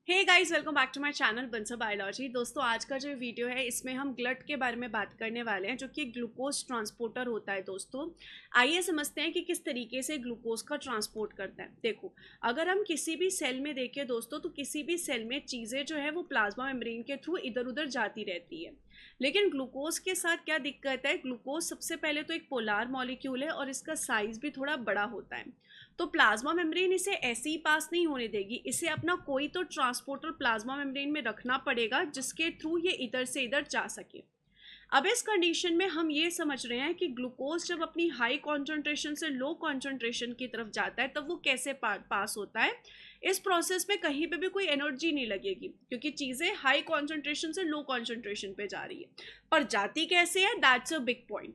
Hey guys, welcome back to my channel Bansal biology. दोस्तों, आज का जो वीडियो है इसमें हम ग्लट के बारे में बात करने वाले हैं, जो कि ग्लूकोज ट्रांसपोर्टर होता है। दोस्तों, आइए समझते हैं कि किस तरीके से ग्लूकोज का ट्रांसपोर्ट करता है। देखो, अगर हम किसी भी सेल में देखें दोस्तों, तो किसी भी सेल में चीज़ें जो है वो प्लाज्मा मेम्ब्रेन के थ्रू इधर उधर जाती रहती है। लेकिन ग्लूकोज के साथ क्या दिक्कत है? ग्लूकोज सबसे पहले तो एक पोलार मॉलिक्यूल है और इसका साइज भी थोड़ा बड़ा होता है। तो प्लाज्मा मेम्ब्रेन इसे ऐसे ही पास नहीं होने देगी, इसे अपना कोई तो ट्रांसपोर्टर प्लाज्मा मेम्ब्रेन में रखना पड़ेगा जिसके थ्रू ये इधर से इधर जा सके। अब इस कंडीशन में हम ये समझ रहे हैं कि ग्लूकोज जब अपनी हाई कॉन्सेंट्रेशन से लो कॉन्सेंट्रेशन की तरफ जाता है तब वो कैसे पास होता है। इस प्रोसेस में कहीं पे भी कोई एनर्जी नहीं लगेगी, क्योंकि चीज़ें हाई कॉन्सेंट्रेशन से लो कॉन्सेंट्रेशन पे जा रही है। पर जाती कैसे है, दैट्स अ बिग पॉइंट।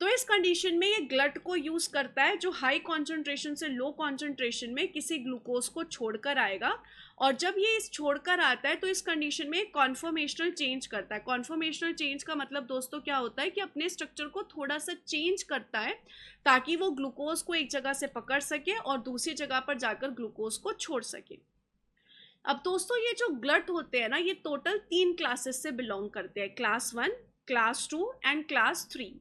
तो इस कंडीशन में ये ग्लट को यूज करता है, जो हाई कॉन्सेंट्रेशन से लो कॉन्सेंट्रेशन में किसी ग्लूकोज को छोड़कर आएगा। और जब ये इस छोड़कर आता है तो इस कंडीशन में कॉन्फॉर्मेशनल चेंज करता है। कॉन्फॉर्मेशनल चेंज का मतलब दोस्तों क्या होता है कि अपने स्ट्रक्चर को थोड़ा सा चेंज करता है ताकि वो ग्लूकोज को एक जगह से पकड़ सके और दूसरी जगह पर जाकर ग्लूकोज को छोड़ सके। अब दोस्तों, ये जो ग्लट होते हैं ना, ये टोटल 3 क्लासेस से बिलोंग करते हैं, class 1, class 2 and class 3।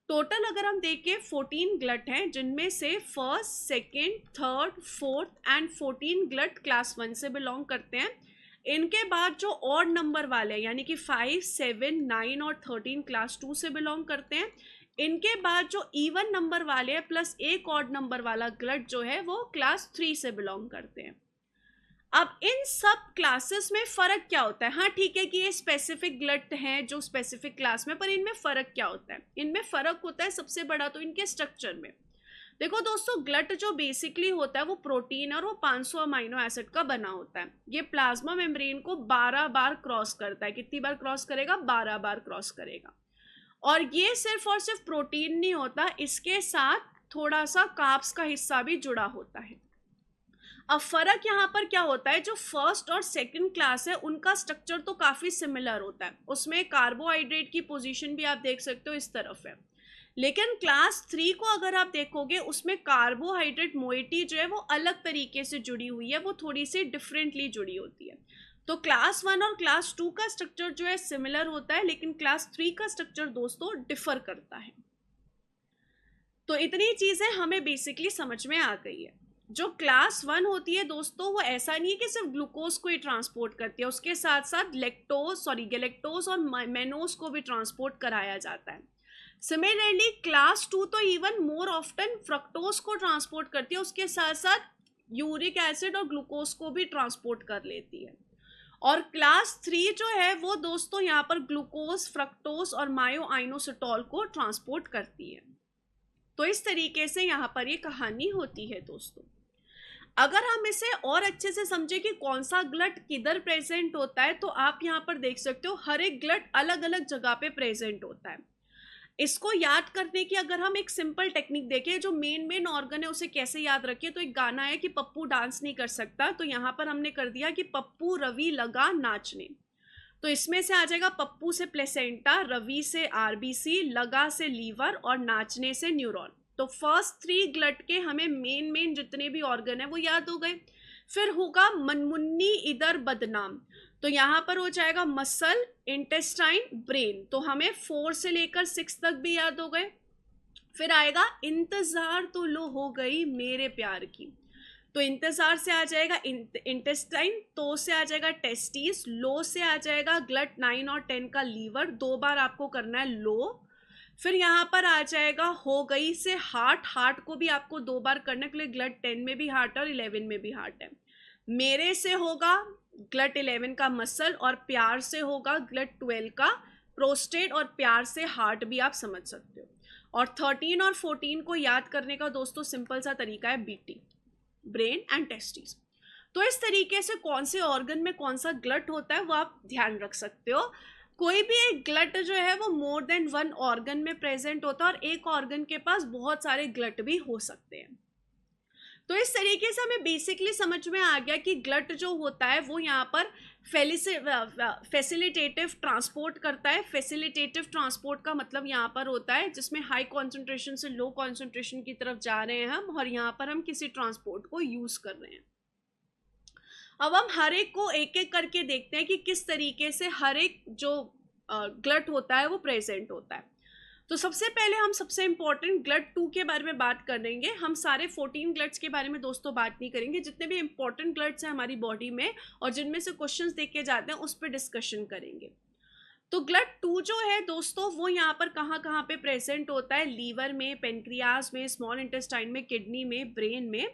Total अगर हम देखें 14 ग्लट हैं, जिनमें से first, second, third, fourth and 14 glut class 1 से बिलोंग करते हैं। इनके बाद जो ऑड नंबर वाले हैं, यानी कि 5, 7, 9 और 13 क्लास 2 से बिलोंग करते हैं। इनके बाद जो इवन नंबर वाले हैं प्लस एक ऑड नंबर वाला ग्लट जो है वो क्लास 3 से बिलोंग करते हैं। अब इन सब क्लासेस में फर्क क्या होता है? हाँ ठीक है कि ये स्पेसिफिक ग्लट हैं जो स्पेसिफिक क्लास में, पर इनमें फर्क क्या होता है? इनमें फर्क होता है सबसे बड़ा तो इनके स्ट्रक्चर में। देखो दोस्तों, ग्लट जो बेसिकली होता है वो प्रोटीन और वो 500 अमाइनो एसिड का बना होता है। ये प्लाज्मा मेम्ब्रेन को 12 बार क्रॉस करता है। कितनी बार क्रॉस करेगा? 12 बार क्रॉस करेगा। और ये सिर्फ और सिर्फ प्रोटीन नहीं होता, इसके साथ थोड़ा सा कार्ब्स का हिस्सा भी जुड़ा होता है। अब फर्क यहाँ पर क्या होता है? जो फर्स्ट और सेकंड क्लास है उनका स्ट्रक्चर तो काफी सिमिलर होता है। उसमें कार्बोहाइड्रेट की पोजीशन भी आप देख सकते हो इस तरफ है। लेकिन क्लास 3 को अगर आप देखोगे, उसमें कार्बोहाइड्रेट मोइटी जो है वो अलग तरीके से जुड़ी हुई है, वो थोड़ी सी डिफरेंटली जुड़ी होती है। तो क्लास 1 और क्लास 2 का स्ट्रक्चर जो है सिमिलर होता है, लेकिन क्लास 3 का स्ट्रक्चर दोस्तों डिफर करता है। तो इतनी चीजें हमें बेसिकली समझ में आ गई है। जो क्लास 1 होती है दोस्तों, वो ऐसा नहीं है कि सिर्फ ग्लूकोज को ही ट्रांसपोर्ट करती है, उसके साथ साथ गैलेक्टोज और मेनोज को भी ट्रांसपोर्ट कराया जाता है। सिमिलरली क्लास 2 तो इवन मोर ऑफ्टन फ्रक्टोज को ट्रांसपोर्ट करती है, उसके साथ साथ यूरिक एसिड और ग्लूकोज को भी ट्रांसपोर्ट कर लेती है। और क्लास 3 जो है वो दोस्तों यहाँ पर ग्लूकोज, फ्रक्टोज और मायो आइनोसिटोल को ट्रांसपोर्ट करती है। तो इस तरीके से यहाँ पर ये कहानी होती है दोस्तों। अगर हम इसे और अच्छे से समझे कि कौन सा ग्लट किधर प्रेजेंट होता है, तो आप यहाँ पर देख सकते हो हर एक ग्लट अलग अलग जगह पे प्रेजेंट होता है। इसको याद करने की अगर हम एक सिंपल टेक्निक देखें, जो मेन ऑर्गन है उसे कैसे याद रखें, तो एक गाना है कि पप्पू डांस नहीं कर सकता, तो यहाँ पर हमने कर दिया कि पप्पू रवि लगा नाचने। तो इसमें से आ जाएगा पप्पू से प्लेसेंटा, रवि से आरबीसी, लगा से लीवर और नाचने से न्यूरॉन। तो फर्स्ट 3 ग्लट के हमें मेन जितने भी ऑर्गन है वो याद हो गए। फिर होगा मनमुन्नी इधर बदनाम, तो यहाँ पर हो जाएगा मसल, इंटेस्टाइन, ब्रेन। तो हमें 4 से लेकर 6 तक भी याद हो गए। फिर आएगा इंतजार तो लो हो गई मेरे प्यार की, तो इंतजार से आ जाएगा इंटेस्टाइन, तो से आ जाएगा टेस्टिस, लो से आ जाएगा ग्लट 9 और 10 का लीवर, 2 बार आपको करना है लो। फिर यहाँ पर आ जाएगा हो गई से हार्ट को भी आपको 2 बार करने के लिए, ग्लट 10 में भी हार्ट और 11 में भी हार्ट है। मेरे से होगा ग्लट 11 का मसल, और प्यार से होगा ग्लट 12 का प्रोस्टेट, और प्यार से हार्ट भी आप समझ सकते हो। और 13 और 14 को याद करने का दोस्तों सिंपल सा तरीका है बीटी, ब्रेन एंड टेस्टिस। तो इस तरीके से कौन से ऑर्गन में कौन सा ग्लट होता है वो आप ध्यान रख सकते हो। कोई भी एक ग्लट जो है वो मोर देन 1 ऑर्गन में प्रेजेंट होता है, और एक ऑर्गन के पास बहुत सारे ग्लट भी हो सकते हैं। तो इस तरीके से हमें बेसिकली समझ में आ गया कि ग्लट जो होता है वो यहाँ पर फैसिलिटेटिव ट्रांसपोर्ट करता है। फैसिलिटेटिव ट्रांसपोर्ट का मतलब यहाँ पर होता है जिसमें हाई कॉन्सेंट्रेशन से लो कॉन्सेंट्रेशन की तरफ जा रहे हैं हम, और यहाँ पर हम किसी ट्रांसपोर्ट को यूज कर रहे हैं। अब हम हर एक को एक एक करके देखते हैं कि किस तरीके से हर एक जो ग्लट होता है वो प्रेजेंट होता है। तो सबसे पहले हम सबसे इंपॉर्टेंट ग्लट 2 के बारे में बात करेंगे। हम सारे 14 ग्लट्स के बारे में दोस्तों बात नहीं करेंगे, जितने भी इंपॉर्टेंट ग्लट्स हैं हमारी बॉडी में और जिनमें से क्वेश्चंस देखे जाते हैं उस पर डिस्कशन करेंगे। तो ग्लट 2 जो है दोस्तों वो यहाँ पर कहाँ कहाँ पे प्रेजेंट होता है, लीवर में, पेनक्रियाज में, स्मॉल इंटेस्टाइन में, किडनी में, ब्रेन में।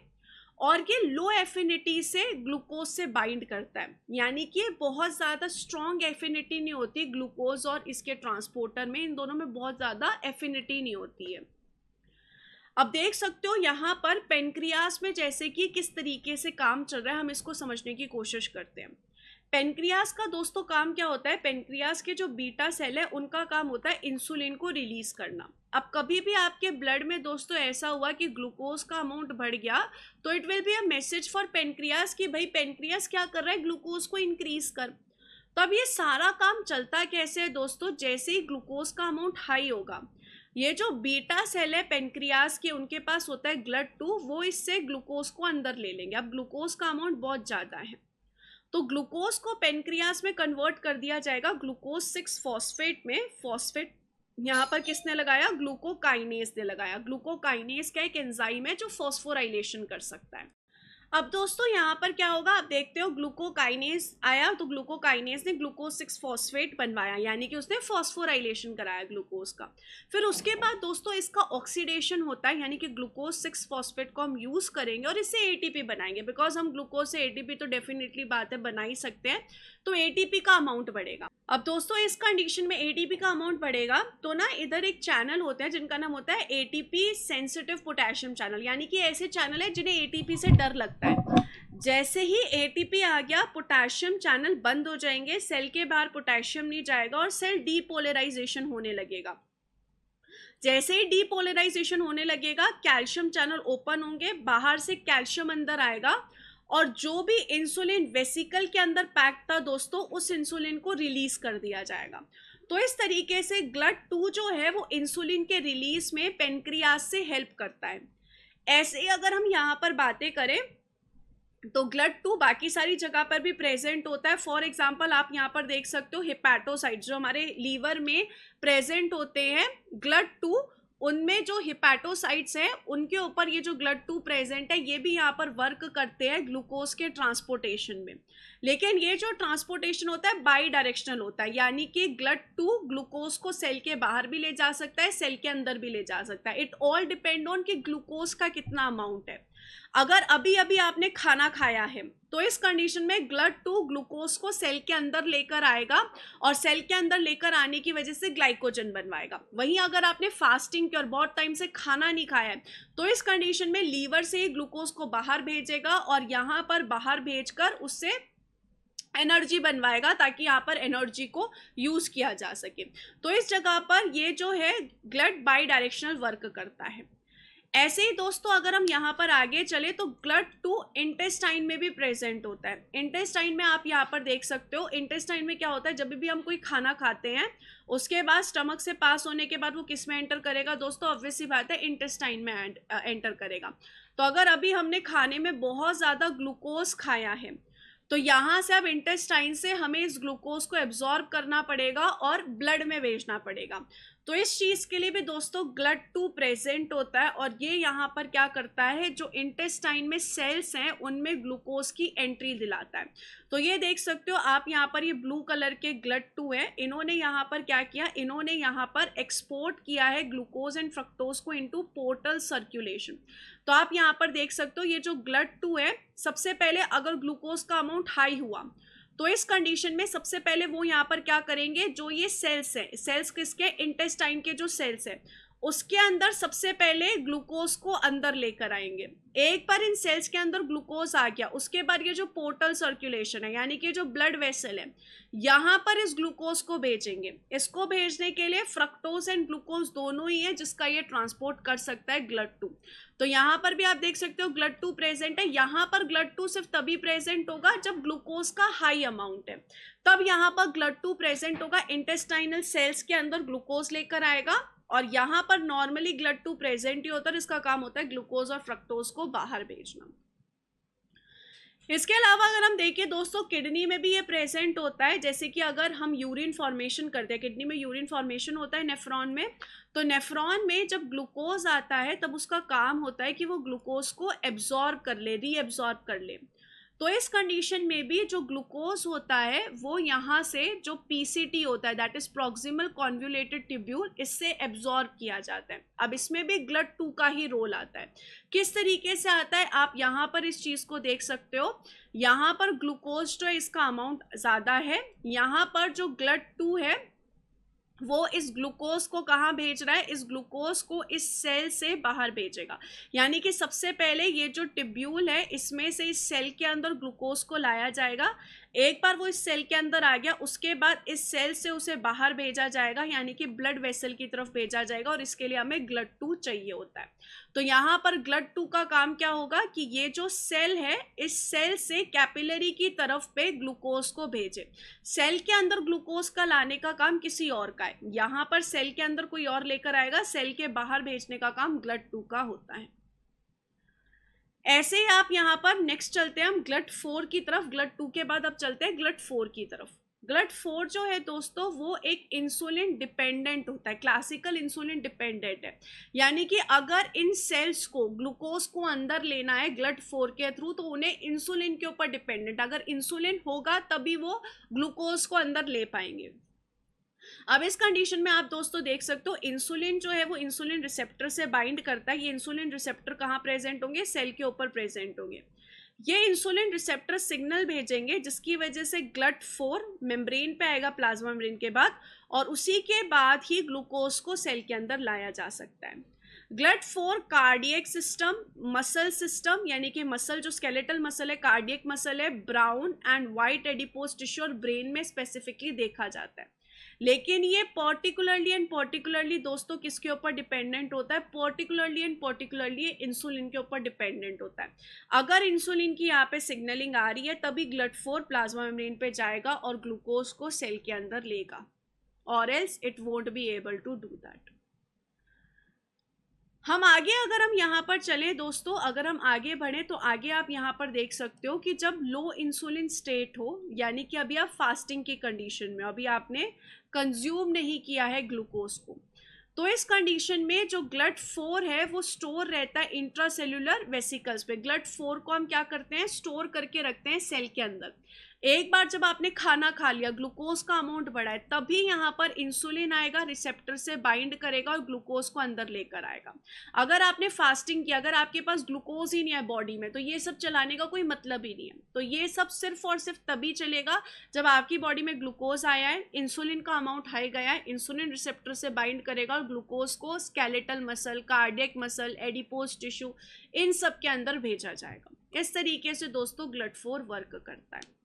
और ये लो एफिनिटी से ग्लूकोज से बाइंड करता है, यानी कि बहुत ज़्यादा स्ट्रॉन्ग एफिनिटी नहीं होती ग्लूकोज और इसके ट्रांसपोर्टर में, इन दोनों में बहुत ज़्यादा एफिनिटी नहीं होती है। अब देख सकते हो यहाँ पर पेनक्रियास में जैसे कि किस तरीके से काम चल रहा है, हम इसको समझने की कोशिश करते हैं। पेनक्रियास का दोस्तों काम क्या होता है, पेनक्रियास के जो बीटा सेल है उनका काम होता है इंसुलिन को रिलीज करना। अब कभी भी आपके ब्लड में दोस्तों ऐसा हुआ कि ग्लूकोज का अमाउंट बढ़ गया तो it will be a message for pancreas कि भाई पेनक्रियास क्या कर रहा है, ग्लूकोज को इंक्रीज कर। तो अब ये सारा काम चलता कैसे है दोस्तों, जैसे ही ग्लूकोज का अमाउंट हाई होगा, ये जो बीटा सेल है पेनक्रियास के उनके पास होता है ग्लट 2, वो इससे ग्लूकोज को अंदर ले लेंगे। अब ग्लूकोज का अमाउंट बहुत ज़्यादा है तो ग्लूकोज को पेनक्रियास में कन्वर्ट कर दिया जाएगा ग्लूकोज 6 फॉस्फेट में। फॉस्फेट यहाँ पर किसने लगाया, ग्लूकोकाइनेज ने लगाया। ग्लूकोकाइनेज का एक एंजाइम है जो फॉस्फोराइलेशन कर सकता है। अब दोस्तों यहाँ पर क्या होगा, आप देखते हो ग्लूकोकाइनेज आया तो ग्लूकोकाइनेज ने ग्लूकोज 6 फॉस्फेट बनवाया, यानी कि उसने फॉस्फोराइलेशन कराया ग्लूकोज का। फिर उसके बाद दोस्तों इसका ऑक्सीडेशन होता है, यानी कि ग्लूकोज 6 फॉस्फेट को हम यूज करेंगे और इससे एटीपी बनाएंगे। बिकॉज हम ग्लूकोज से एटीपी तो डेफिनेटली बात है बना ही सकते हैं, तो एटीपी का अमाउंट बढ़ेगा। अब दोस्तों इस कंडीशन में एटीपी का अमाउंट बढ़ेगा तो ना इधर एक चैनल होते हैं जिनका नाम होता है एटीपी सेंसिटिव पोटेशियम चैनल, यानी कि ऐसे चैनल है जिन्हें एटीपी से डर लगता है। जैसे ही एटीपी आ गया पोटेशियम चैनल बंद हो जाएंगे, सेल के बाहर पोटेशियम नहीं जाएगा और सेल डीपोलराइजेशन होने लगेगा। जैसे ही डीपोलराइजेशन होने लगेगा कैल्शियम चैनल ओपन होंगे, बाहर से कैल्शियम अंदर आएगा और जो भी इंसुलिन वेसिकल के अंदर पैक था दोस्तों उस इंसुलिन को रिलीज कर दिया जाएगा। तो इस तरीके से ग्लट 2 जो है वो इंसुलिन के रिलीज में पेनक्रियास से हेल्प करता है। ऐसे अगर हम यहाँ पर बातें करें तो ग्लट 2 बाकी सारी जगह पर भी प्रेजेंट होता है। फॉर एग्जांपल आप यहाँ पर देख सकते हो हिपैटोसाइट्स जो हमारे लीवर में प्रेजेंट होते हैं ग्लट 2, उनमें जो हिपैटोसाइट्स हैं उनके ऊपर ये जो ग्लट 2 प्रेजेंट है ये भी यहाँ पर वर्क करते हैं ग्लूकोज के ट्रांसपोर्टेशन में। लेकिन ये जो ट्रांसपोर्टेशन होता है बाई डायरेक्शनल होता है, यानी कि ग्लट 2 ग्लूकोज को सेल के बाहर भी ले जा सकता है, सेल के अंदर भी ले जा सकता है। इट ऑल डिपेंड ऑन कि ग्लूकोज का कितना अमाउंट है। अगर अभी अभी आपने खाना खाया है तो इस कंडीशन में ग्लट 2 ग्लूकोज को सेल के अंदर लेकर आएगा और सेल के अंदर लेकर आने की वजह से ग्लाइकोजन बनवाएगा। वहीं अगर आपने फास्टिंग की और बहुत टाइम से खाना नहीं खाया है तो इस कंडीशन में लीवर से ही ग्लूकोज को बाहर भेजेगा और यहाँ पर बाहर भेजकर उससे एनर्जी बनवाएगा ताकि यहाँ पर एनर्जी को यूज किया जा सके। तो इस जगह पर ये जो है ग्लट बाई डायरेक्शनल वर्क करता है। ऐसे ही दोस्तों अगर हम यहाँ पर आगे चले तो ग्लट 2 इंटेस्टाइन में भी प्रेजेंट होता है। इंटेस्टाइन में आप यहाँ पर देख सकते हो, इंटेस्टाइन में क्या होता है, जब भी हम कोई खाना खाते हैं उसके बाद स्टमक से पास होने के बाद वो किस में एंटर करेगा दोस्तों, ऑब्वियस सी बात है इंटेस्टाइन में एंटर करेगा। तो अगर अभी हमने खाने में बहुत ज़्यादा ग्लूकोज खाया है तो यहाँ से अब इंटेस्टाइन से हमें इस ग्लूकोज को एब्जॉर्ब करना पड़ेगा और ब्लड में भेजना पड़ेगा। तो इस चीज़ के लिए भी दोस्तों ग्लट 2 प्रेजेंट होता है और ये यहाँ पर क्या करता है, जो इंटेस्टाइन में सेल्स हैं उनमें ग्लूकोज की एंट्री दिलाता है। तो ये देख सकते हो आप यहाँ पर, ये ब्लू कलर के ग्लट 2 है, इन्होंने यहाँ पर क्या किया, इन्होंने यहाँ पर एक्सपोर्ट किया है ग्लूकोज एंड फ्रक्टोज को इनटू पोर्टल सर्कुलेशन। तो आप यहाँ पर देख सकते हो ये जो ग्लट 2 है, सबसे पहले अगर ग्लूकोज का अमाउंट हाई हुआ तो इस कंडीशन में सबसे पहले वो यहाँ पर क्या करेंगे, जो ये सेल्स है, सेल्स किसके, इंटेस्टाइन के जो सेल्स है उसके अंदर सबसे पहले ग्लूकोज को अंदर लेकर आएंगे। एक बार इन सेल्स के अंदर ग्लूकोज आ गया उसके बाद ये जो पोर्टल सर्कुलेशन है यानी कि जो ब्लड वेसल है यहाँ पर इस ग्लूकोज को भेजेंगे। इसको भेजने के लिए फ्रक्टोज एंड ग्लूकोज दोनों ही है जिसका ये ट्रांसपोर्ट कर सकता है ग्लट 2। तो यहाँ पर भी आप देख सकते हो ग्लट 2 प्रेजेंट है। यहाँ पर ग्लट 2 सिर्फ तभी प्रेजेंट होगा जब ग्लूकोज का हाई अमाउंट है, तब यहाँ पर ग्लट 2 प्रेजेंट होगा। इंटेस्टाइनल सेल्स के अंदर ग्लूकोज लेकर आएगा और यहाँ पर नॉर्मली ग्लट 2 प्रेजेंट ही होता है, इसका काम होता है ग्लूकोज और फ्रक्टोज को बाहर भेजना। इसके अलावा अगर हम देखें दोस्तों, किडनी में भी ये प्रेजेंट होता है। जैसे कि अगर हम यूरिन फॉर्मेशन करते हैं, किडनी में यूरिन फॉर्मेशन होता है नेफ्रॉन में, तो नेफ्रॉन में जब ग्लूकोज आता है तब उसका काम होता है कि वो ग्लूकोज को एब्जॉर्ब कर ले, रीएब्जॉर्ब कर ले। तो इस कंडीशन में भी जो ग्लूकोज होता है वो यहाँ से जो पीसीटी होता है, that is proximal convoluted tubule, इससे एब्जॉर्ब किया जाता है। अब इसमें भी GLUT2 का ही रोल आता है। किस तरीके से आता है आप यहाँ पर इस चीज को देख सकते हो। यहाँ पर ग्लूकोज जो है इसका अमाउंट ज्यादा है, यहाँ पर जो GLUT2 है वो इस ग्लूकोज को कहाँ भेज रहा है, इस ग्लूकोज को इस सेल से बाहर भेजेगा। यानी कि सबसे पहले ये जो ट्यूब्यूल है इसमें से इस सेल के अंदर ग्लूकोज को लाया जाएगा। एक बार वो इस सेल के अंदर आ गया, उसके बाद इस सेल से उसे बाहर भेजा जाएगा, यानी कि ब्लड वेसल की तरफ भेजा जाएगा, और इसके लिए हमें GLUT2 चाहिए होता है। तो यहाँ पर GLUT2 का काम क्या होगा कि ये जो सेल है इस सेल से कैपिलरी की तरफ पे ग्लूकोज को भेजे। सेल के अंदर ग्लूकोज का लाने का काम किसी और का है, यहाँ पर सेल के अंदर कोई और लेकर आएगा, सेल के बाहर भेजने का काम GLUT2 का होता है। ऐसे ही आप यहाँ पर नेक्स्ट चलते हैं हम GLUT4 की तरफ। GLUT2 के बाद अब चलते हैं GLUT4 की तरफ। GLUT4 जो है दोस्तों वो एक इंसुलिन डिपेंडेंट होता है, क्लासिकल इंसुलिन डिपेंडेंट है। यानी कि अगर इन सेल्स को ग्लूकोज को अंदर लेना है GLUT4 के थ्रू तो उन्हें इंसुलिन के ऊपर डिपेंडेंट, अगर इंसुलिन होगा तभी वो ग्लूकोज को अंदर ले पाएंगे। अब इस कंडीशन में आप दोस्तों देख सकते हो इंसुलिन जो है वो इंसुलिन रिसेप्टर से बाइंड करता है। ये इंसुलिन रिसेप्टर कहाँ प्रेजेंट होंगे, सेल के ऊपर प्रेजेंट होंगे। ये इंसुलिन रिसेप्टर सिग्नल भेजेंगे जिसकी वजह से GLUT4 मेम्ब्रेन पे आएगा प्लाज्मा मेम्ब्रेन के बाद, और उसी के बाद ही ग्लूकोज को सेल के अंदर लाया जा सकता है। GLUT4 cardiac system, muscle system, यानी कि मसल जो स्केलेटल मसल है, कार्डियक मसल है, brown and white adipose tissue और ब्रेन में स्पेसिफिकली देखा जाता है। लेकिन ये पर्टिकुलरली दोस्तों किसके ऊपर डिपेंडेंट होता है, पर्टिकुलरली इंसुलिन के ऊपर डिपेंडेंट होता है। अगर इंसुलिन की यहाँ पे सिग्नलिंग आ रही है तभी GLUT4 प्लाज्मा मेम्ब्रेन पे जाएगा और ग्लूकोज को सेल के अंदर लेगा, और else it won't be able to do that. हम आगे अगर हम यहाँ पर चले दोस्तों, अगर हम आगे बढ़े तो आगे आप यहाँ पर देख सकते हो कि जब लो इंसुलिन स्टेट हो, यानी कि अभी आप फास्टिंग की कंडीशन में, अभी आपने कंज्यूम नहीं किया है ग्लूकोज को, तो इस कंडीशन में जो GLUT4 है वो स्टोर रहता है इंट्रासेल्यूलर वेसिकल्स पे। GLUT4 को हम क्या करते हैं, स्टोर करके रखते हैं सेल के अंदर। एक बार जब आपने खाना खा लिया, ग्लूकोज का अमाउंट बढ़ा है, तभी यहाँ पर इंसुलिन आएगा, रिसेप्टर से बाइंड करेगा और ग्लूकोज को अंदर लेकर आएगा। अगर आपने फास्टिंग किया, अगर आपके पास ग्लूकोज ही नहीं है बॉडी में, तो ये सब चलाने का कोई मतलब ही नहीं है। तो ये सब सिर्फ और सिर्फ तभी चलेगा जब आपकी बॉडी में ग्लूकोज आया है, इंसुलिन का अमाउंट हाई गया है, इंसुलिन रिसेप्टर से बाइंड करेगा और ग्लूकोज को skeletal muscle, cardiac muscle, adipose tissue, इन सब के अंदर भेजा जाएगा। इस तरीके से दोस्तों GLUT4 वर्क करता है।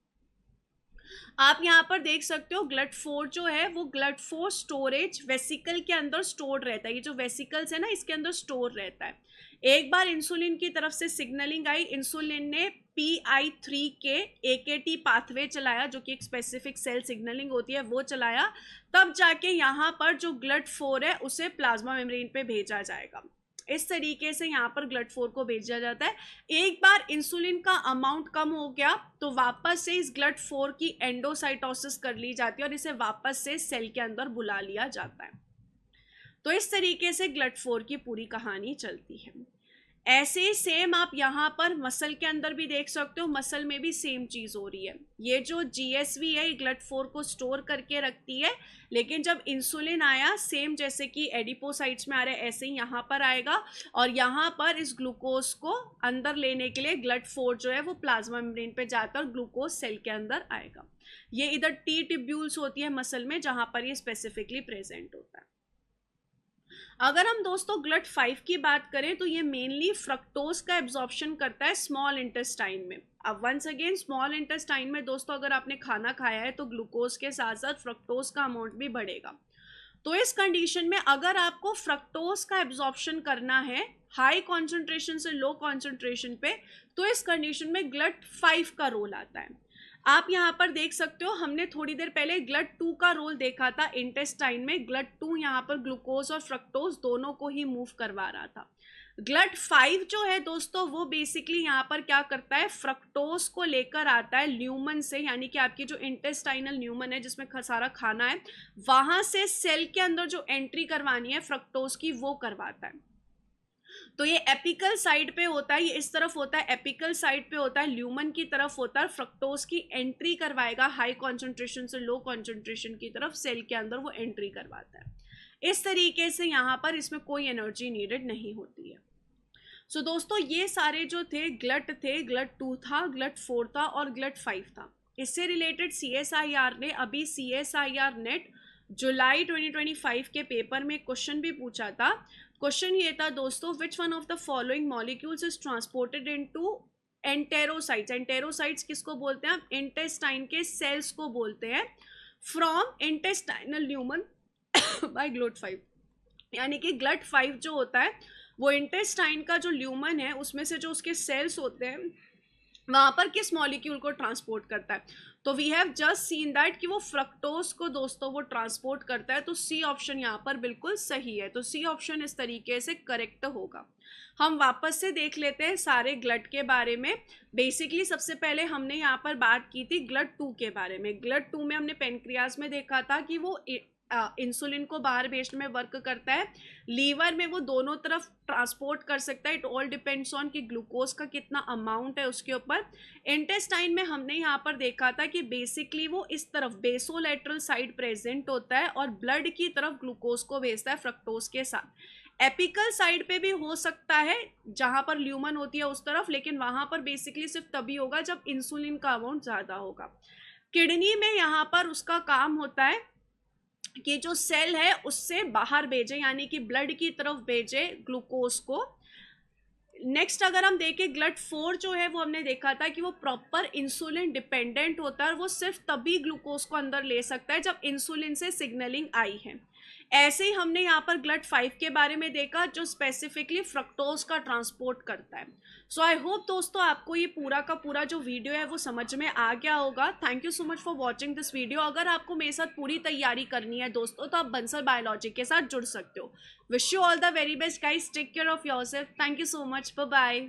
आप यहाँ पर देख सकते हो GLUT4 जो है वो GLUT4 स्टोरेज वेसिकल के अंदर स्टोर्ड रहता है। ये जो वेसिकल्स है ना, इसके अंदर स्टोर रहता है। एक बार इंसुलिन की तरफ से सिग्नलिंग आई, इंसुलिन ने PI3 के AKT पाथवे चलाया, जो कि एक स्पेसिफिक सेल सिग्नलिंग होती है, वो चलाया, तब जाके यहाँ पर जो GLUT4 है उसे प्लाज्मा मेम्ब्रेन पे भेजा जाएगा। इस तरीके से यहाँ पर GLUT4 को भेजा जाता है। एक बार इंसुलिन का अमाउंट कम हो गया तो वापस से इस GLUT4 की एंडोसाइटोसिस कर ली जाती है और इसे वापस से सेल के अंदर बुला लिया जाता है। तो इस तरीके से GLUT4 की पूरी कहानी चलती है। ऐसे सेम आप यहाँ पर मसल के अंदर भी देख सकते हो, मसल में भी सेम चीज हो रही है। ये जो GSV है ये GLUT4 को स्टोर करके रखती है, लेकिन जब इंसुलिन आया, सेम जैसे कि एडिपोसाइट्स में आ रहा है ऐसे ही यहाँ पर आएगा, और यहाँ पर इस ग्लूकोज को अंदर लेने के लिए GLUT4 जो है वो प्लाज्मा मेम्ब्रेन पे जाकर ग्लूकोज सेल के अंदर आएगा। ये इधर T ट्यूब्यूल्स होती है मसल में जहाँ पर ये स्पेसिफिकली प्रेजेंट होता है। अगर हम दोस्तों GLUT5 की बात करें तो ये मेनली फ्रक्टोज का एब्जॉर्प्शन करता है स्मॉल इंटेस्टाइन में। अब वंस अगेन स्मॉल इंटेस्टाइन में दोस्तों अगर आपने खाना खाया है तो ग्लूकोज के साथ साथ फ्रक्टोज का अमाउंट भी बढ़ेगा। तो इस कंडीशन में अगर आपको फ्रक्टोज का एब्जॉर्प्शन करना है हाई कॉन्सेंट्रेशन से लो कॉन्सेंट्रेशन पे, तो इस कंडीशन में GLUT5 का रोल आता है। आप यहाँ पर देख सकते हो, हमने थोड़ी देर पहले GLUT2 का रोल देखा था इंटेस्टाइन में। GLUT2 यहाँ पर ग्लूकोज और फ्रक्टोज दोनों को ही मूव करवा रहा था। ग्लट 5 जो है दोस्तों वो बेसिकली यहाँ पर क्या करता है, फ्रक्टोज को लेकर आता है ल्यूमन से, यानी कि आपकी जो इंटेस्टाइनल ल्यूमन है जिसमें सारा खाना है, वहां से सेल के अंदर जो एंट्री करवानी है फ्रक्टोज की वो करवाता है। तो ये एपिकल साइड पे होता है, ये इस तरफ होता है, एपिकल साइड पे होता है, ल्यूमन की तरफ होता है, फ्रक्टोज की एंट्री करवाएगा हाई कॉन्सेंट्रेशन से लो कॉन्सेंट्रेशन की तरफ, सेल के अंदर वो एंट्री करवाता है। इस तरीके से यहाँ पर इसमें कोई एनर्जी नीडेड नहीं होती है। सो दोस्तों ये सारे जो थे ग्लट 2 था, ग्लट 4 था और ग्लट 5 था। इससे रिलेटेड CSIR ने अभी CSIR नेट जुलाई 2025 के पेपर में क्वेश्चन भी पूछा था। क्वेश्चन ये था दोस्तों, which one of the following molecules is transported into enterocytes. Enterocytes किसको बोलते हैं, इंटेस्टाइन के सेल्स को बोलते हैं, from intestinal lumen by GLUT 5। यानी कि ग्लट 5 जो होता है वो इंटेस्टाइन का जो ल्यूमन है उसमें से जो उसके सेल्स होते हैं वहां पर किस मॉलिक्यूल को ट्रांसपोर्ट करता है। तो we have just seen that कि वो फ्रक्टोज को दोस्तों वो ट्रांसपोर्ट करता है। तो सी ऑप्शन यहाँ पर बिल्कुल सही है। तो सी ऑप्शन इस तरीके से करेक्ट होगा। हम वापस से देख लेते हैं सारे ग्लट के बारे में। बेसिकली सबसे पहले हमने यहाँ पर बात की थी ग्लट 2 के बारे में। ग्लट 2 में हमने पेनक्रियाज में देखा था कि वो इंसुलिन को बाहर भेजने में वर्क करता है, लीवर में वो दोनों तरफ ट्रांसपोर्ट कर सकता है। इट ऑल डिपेंड्स ऑन कि ग्लूकोज का कितना अमाउंट है उसके ऊपर। इंटेस्टाइन में हमने यहाँ पर देखा था कि बेसिकली वो इस तरफ बेसोलेटरल साइड प्रेजेंट होता है और ब्लड की तरफ ग्लूकोज को भेजता है फ्रक्टोज के साथ। एपिकल साइड पे भी हो सकता है जहां पर ल्यूमन होती है उस तरफ, लेकिन वहां पर बेसिकली सिर्फ तभी होगा जब इंसुलिन का अमाउंट ज्यादा होगा। किडनी में यहाँ पर उसका काम होता है कि जो सेल है उससे बाहर भेजे, यानी कि ब्लड की तरफ भेजे ग्लूकोज को। नेक्स्ट अगर हम देखें ग्लट 4 जो है वो हमने देखा था कि वो प्रॉपर इंसुलिन डिपेंडेंट होता है और वो सिर्फ तभी ग्लूकोज को अंदर ले सकता है जब इंसुलिन से सिग्नलिंग आई है। ऐसे ही हमने यहाँ पर ग्लट 5 के बारे में देखा जो स्पेसिफिकली फ्रक्टोज का ट्रांसपोर्ट करता है। सो आई होप दोस्तों आपको ये पूरा का पूरा जो वीडियो है वो समझ में आ गया होगा। Thank you so much for watching this video. अगर आपको मेरे साथ पूरी तैयारी करनी है दोस्तों तो आप बंसल बायोलॉजी के साथ जुड़ सकते हो। Wish you all the very best guys, take care of yourself. Thank you so much, bye bye.